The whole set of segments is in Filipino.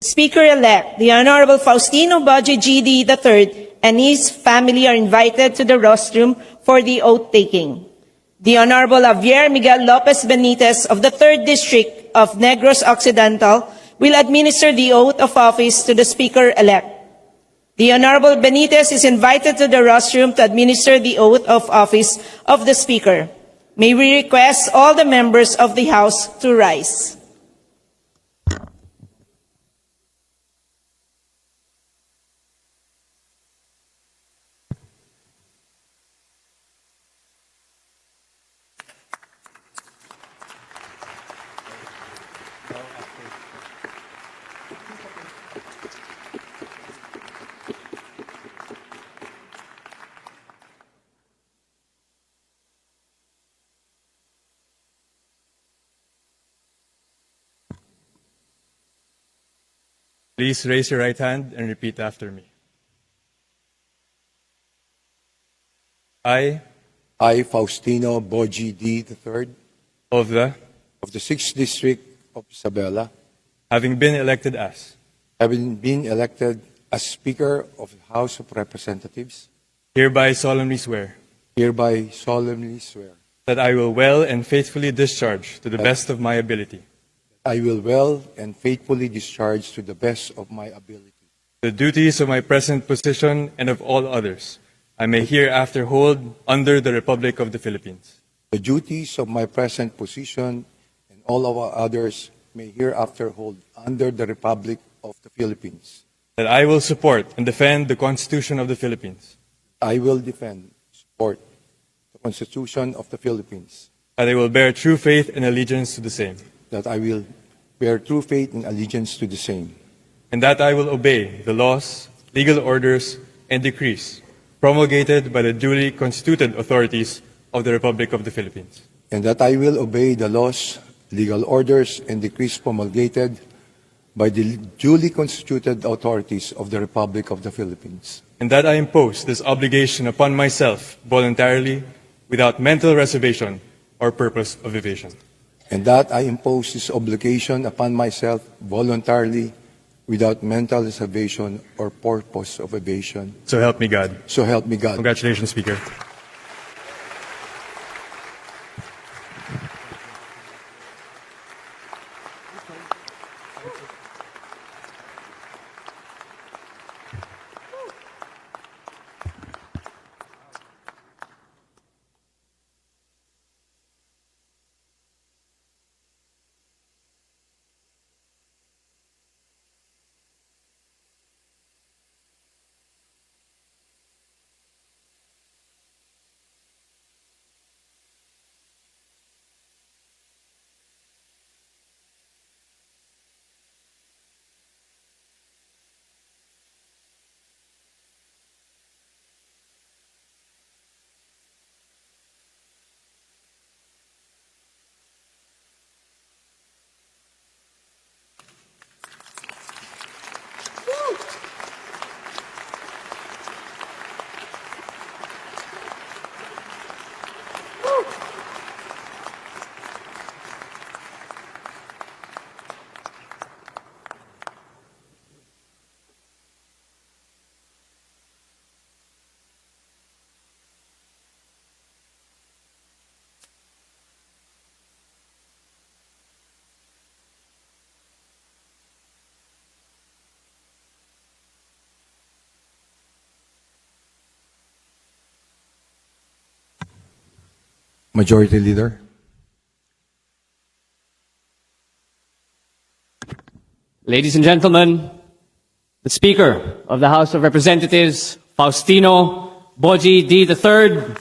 Speaker-elect, the Honorable Faustino Baji GD III and his family are invited to the rostrum for the oath-taking. The Honorable Javier Miguel Lopez Benitez of the 3rd District of Negros Occidental will administer the oath of office to the Speaker-elect. The Honorable Benitez is invited to the rostrum to administer the oath of office of the Speaker. May we request all the members of the House to rise. Please raise your right hand and repeat after me. I, Faustino Boji D. III of the, of the 6th District of Isabela, having been elected as Speaker of the House of Representatives, hereby solemnly swear that I will well and faithfully discharge to the best of my ability I will well and faithfully discharge to the best of my ability the duties of my present position and of all others I may hereafter hold under the Republic of the Philippines. the duties of my present position and all of our others may hereafter hold under the Republic of the Philippines. That I will support and defend the Constitution of the Philippines. I will defend, support the Constitution of the Philippines. That I will bear true faith and allegiance to the same. That I will bear true faith and allegiance to the same. And that I will obey the laws, legal orders, and decrees promulgated by the duly constituted authorities of the Republic of the Philippines. And that I will obey the laws, legal orders, and decrees promulgated by the duly constituted authorities of the Republic of the Philippines. And that I impose this obligation upon myself voluntarily, without mental reservation or purpose of evasion. And that I impose this obligation upon myself voluntarily, without mental reservation or purpose of evasion. So help me God. So help me God. Congratulations, Speaker. Majority Leader. Ladies and gentlemen, the Speaker of the House of Representatives, Faustino Boji D. III,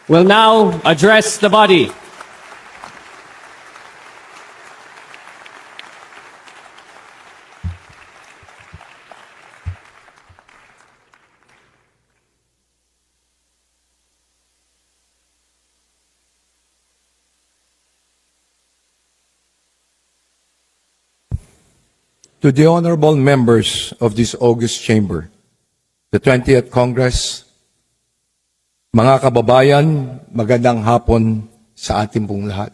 will now address the body. To the honorable members of this august chamber, the 20th Congress, mga kababayan, magandang hapon sa ating pong lahat.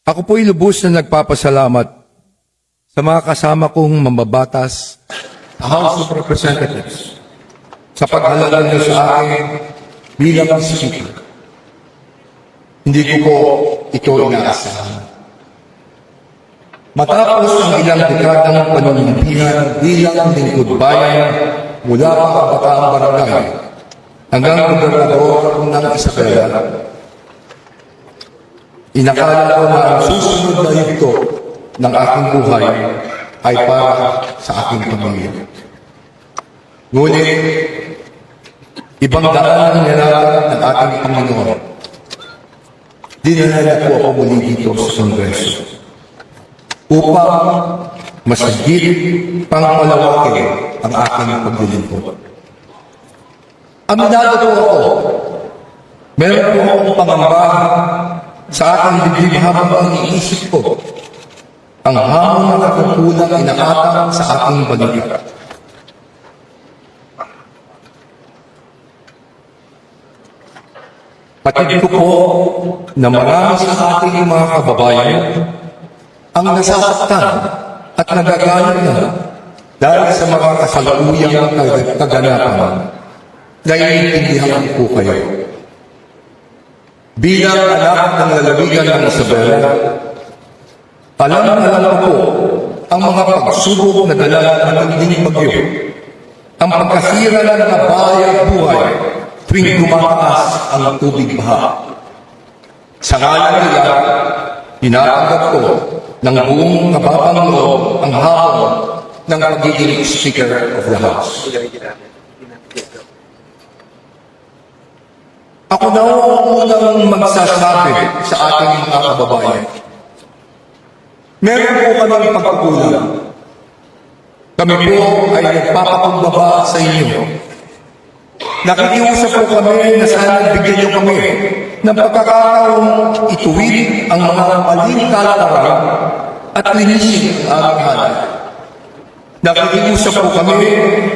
Ako po'y lubos na nagpapasalamat sa mga kasama kong mambabatas sa House of Representatives sa paghalala niyo sa akin bilang Speaker. Hindi ko po ito inaasahan. Matapos ang ilang dekadang panunumpihan bilang lingkod bayan mula pa kabataang barangay hanggang gobernador ng Isabela, inakala ko na ang susunod na yugto ng aking buhay ay para sa aking pamilya. Ngunit, ibang daan ang nilalaan ng ating Panginoon. Dinala po ako muli dito sa Kongreso upang mas higit pang palawakin ang aking paglilingkod. Aminado po ako, meron po akong pangamba sa aking dibdib habang iniisip ko ang hamon na kakukulang inakatang sa aking balikat. Patid ko po na marami sa ating mga kababayan ang nasasaktan at nagagalit na dahil sa mga kasalukuyang kaganapan. Naiintindihan ko po kayo. Bilang anak ng lalawigan ng Isabela, alam ko po ang mga pagsubok na dala ng matinding bagyo, ang pagkasira ng mga bahay at buhay tuwing tumataas ang tubig baha. Sa ngalan nila, inaanggap ko ng buong kababang loob ang hamon ng pagiging Speaker of the House. Ako na ang unang magsasabi sa ating mga kababayan. Meron po kaming pagkukulang. Kami po ay nagpapakumbaba sa inyo. Nakikiusap po kami na sana bigyan niyo kami ng pagkakataong ituwid ang mga maling kalataran at linisin ang aming hanay. Nakikiusap po kami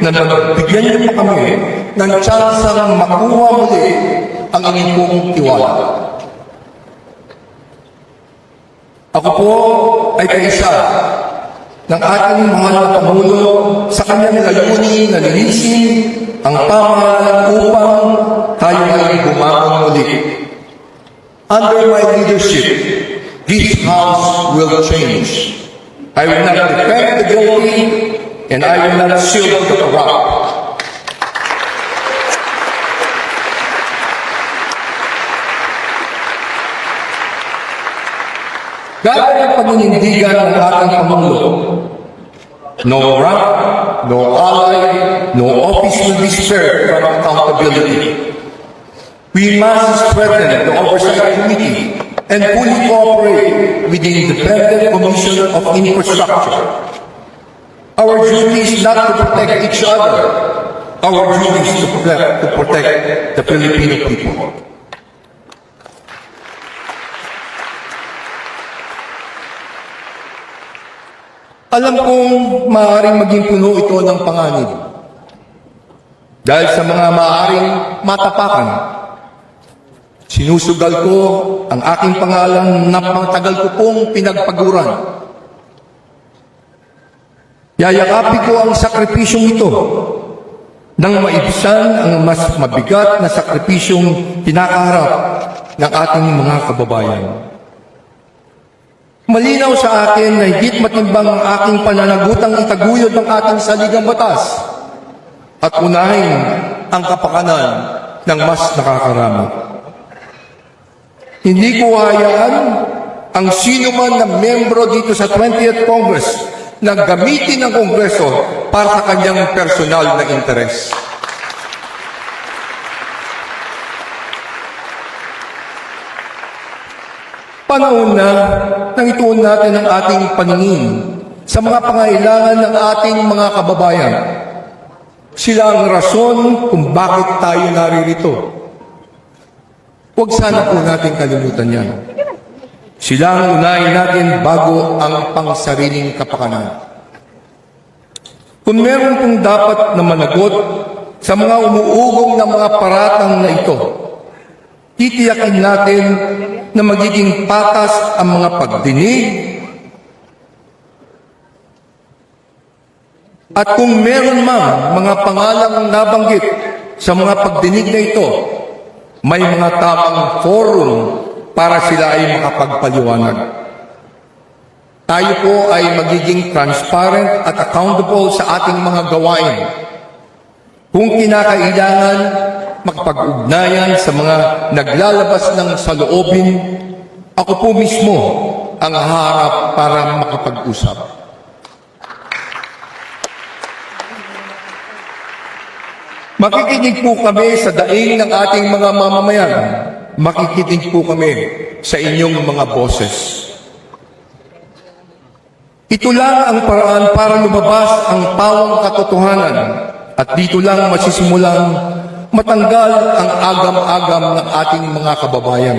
na bigyan niyo pa kami ng tsansang makuha muli ang inyong pong tiwala. Ako po ay kaisa ng ating mahal na Pangulo sa kanyang layunin na linisin ang pamahalaan upang tayo ay bumangon muli. Under my leadership, this House will change. I will not defend the guilty and I will not shield the corrupt. Gaya ng paninindigan ng ating Pangulo, no rank, no ally, no office will be spared from accountability. We must strengthen the Oversight Committee and fully cooperate with the Independent Commission of Infrastructure. Our duty is not to protect each other. Our duty is to protect the Filipino people. Alam kong maaaring maging puno ito ng panganib. Dahil sa mga maaaring matapakan, sinusugal ko ang aking pangalan na matagal ko pong pinagpaguran. Yayakapin ko ang sakripisyong ito nang maibsan ang mas mabigat na sakripisyong kinakaharap ng ating mga kababayan. Malinaw sa akin na higit matimbang ang aking pananagutang itaguyod ng ating saligang batas at unahin ang kapakanan ng mas nakakarami. Hindi ko hayaan ang sino man na membro dito sa 20th Congress na gamitin ang Kongreso para sa kanyang personal na interes. Panahon na nang ituon natin ang ating paningin sa mga pangailangan ng ating mga kababayan. Sila ang rason kung bakit tayo naririto. Huwag sana po natin kalimutan yan. Sila ang unahin natin bago ang pangsariling kapakanan. Kung meron pong dapat na managot sa mga umuugong ng mga paratang na ito, titiyakin natin na magiging patas ang mga pagdinig At kung meron mang mga pangalang nabanggit sa mga pagdinig na ito, may mga tamang forum para sila ay makapagpaliwanag. Tayo po ay magiging transparent at accountable sa ating mga gawain. Kung kinakailangan, makapag-ugnayan sa mga naglalabas ng saloobin, ako po mismo ang haharap para makapag-usap. Makikinig po kami sa daing ng ating mga mamamayan. Makikinig po kami sa inyong mga boses. Ito lang ang paraan para lumabas ang pawang katotohanan at dito lang masisimulang matanggal ang agam-agam ng ating mga kababayan.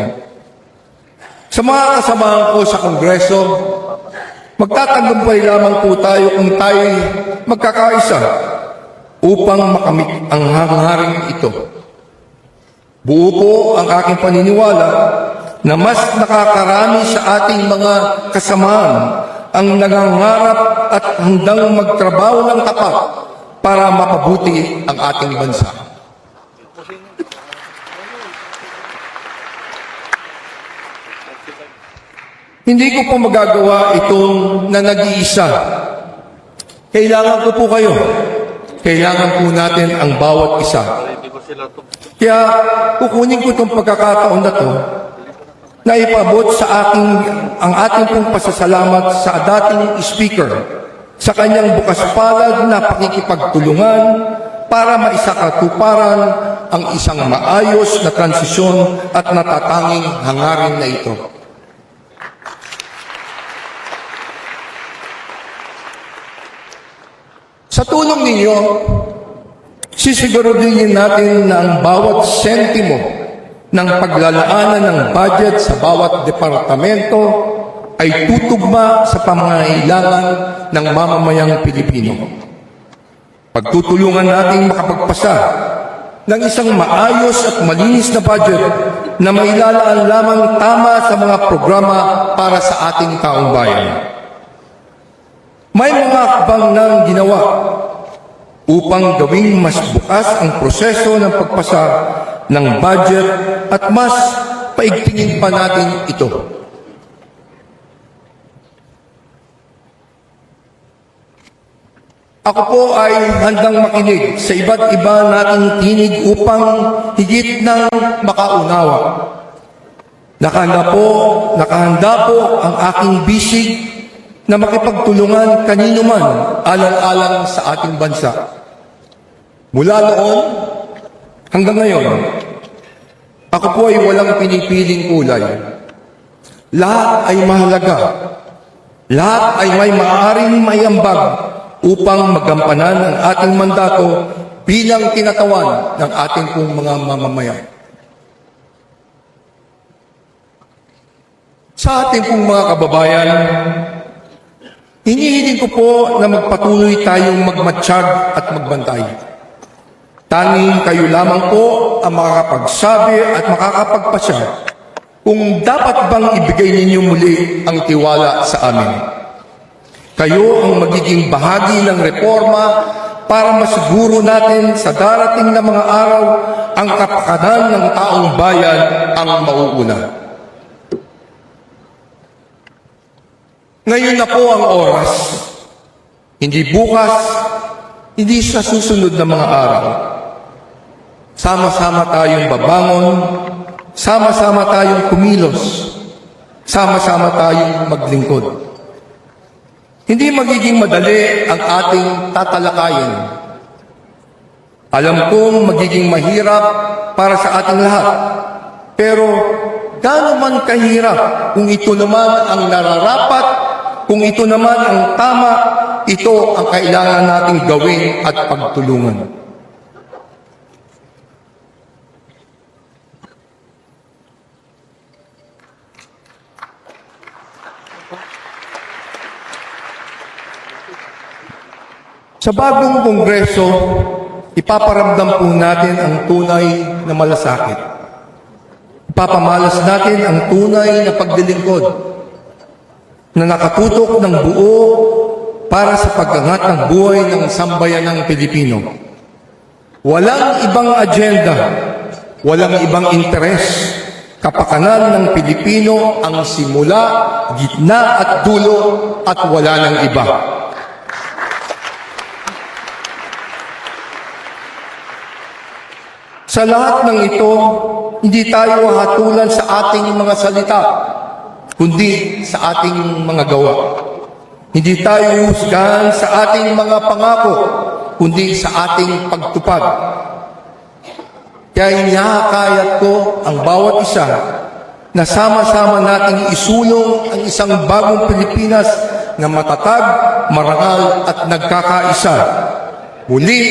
Sa mga kasamahan ko sa Kongreso, magtatagumpay lamang po tayo kung tayo'y magkakaisa upang makamit ang hangaring ito. Buo po ang aking paniniwala na mas nakakarami sa ating mga kasamahan ang nangangarap at handang magtrabaho ng tapat para mapabuti ang ating bansa. Hindi ko po magagawa itong na nag-iisa. Kailangan ko po kayo. Kailangan po natin ang bawat isa. Kaya kukunin ko itong pagkakataon na to na ipabot sa ang ating pong pasasalamat sa dating speaker sa kanyang bukas palad na pakikipagtulungan para maisakatuparan ang isang maayos na transisyon at natatanging hangarin na ito. Sa tulong ninyo, sisiguraduhin natin na ang bawat sentimo ng paglalaanan ng budget sa bawat departamento ay tutugma sa pangangailangan ng mamamayang Pilipino. Pagtutulungan nating makapagpasa ng isang maayos at malinis na budget na mailalaan lamang tama sa mga programa para sa ating taong bayan. May mga hakbang nang ginawa upang gawing mas bukas ang proseso ng pagpasa ng budget at mas paigtingin pa natin ito. Ako po ay handang makinig sa iba't iba nating tinig upang higit ng makaunawa. Nakahanda po ang aking bisig na makipagtulungan kanino man alang-alang sa ating bansa. Mula noon hanggang ngayon, ako po ay walang pinipiling kulay. Lahat ay mahalaga. Lahat ay may maaaring maiambag upang magampanan ang ating mandato bilang kinatawan ng ating pong mga mamamayan. Sa ating pong mga kababayan, hinihiling ko po na magpatuloy tayong magmatsyag at magbantay. Tanging kayo lamang po ang makakapagsabi at makakapagpasya kung dapat bang ibigay ninyo muli ang tiwala sa amin. Kayo ang magiging bahagi ng reforma para masiguro natin sa darating na mga araw ang kapakanan ng taong bayan ang mauuna. Ngayon na po ang oras. Hindi bukas, hindi sa susunod na mga araw. Sama-sama tayong babangon, sama-sama tayong kumilos, sama-sama tayong maglingkod. Hindi magiging madali ang ating tatalakayin. Alam kong magiging mahirap para sa ating lahat. Pero gaano man kahirap kung ito naman ang nararapat, kung ito naman ang tama, ito ang kailangan nating gawin at pagtulungan. Sa bagong kongreso, ipaparamdam po natin ang tunay na malasakit. Ipapamalas natin ang tunay na paglilingkod na nakatutok ng buo para sa pag-angat ng buhay ng sambayanang Pilipino. Walang ibang agenda, walang ibang interes. Kapakanan ng Pilipino ang simula, gitna at dulo at wala ng iba. Sa lahat ng ito, hindi tayo hatulan sa ating mga salita, kundi sa ating mga gawa. Hindi tayo husgahan sa ating mga pangako, kundi sa ating pagtupad. Kaya hinahakayat ko ang bawat isa na sama-sama nating isulong ang isang bagong Pilipinas na matatag, marangal at nagkakaisa. Muli,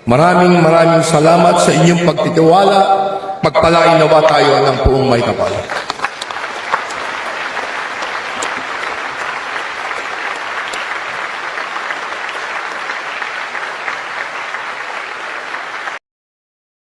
maraming salamat sa inyong pagtitiwala. Pagpalain nawa tayo ng buong may kapal.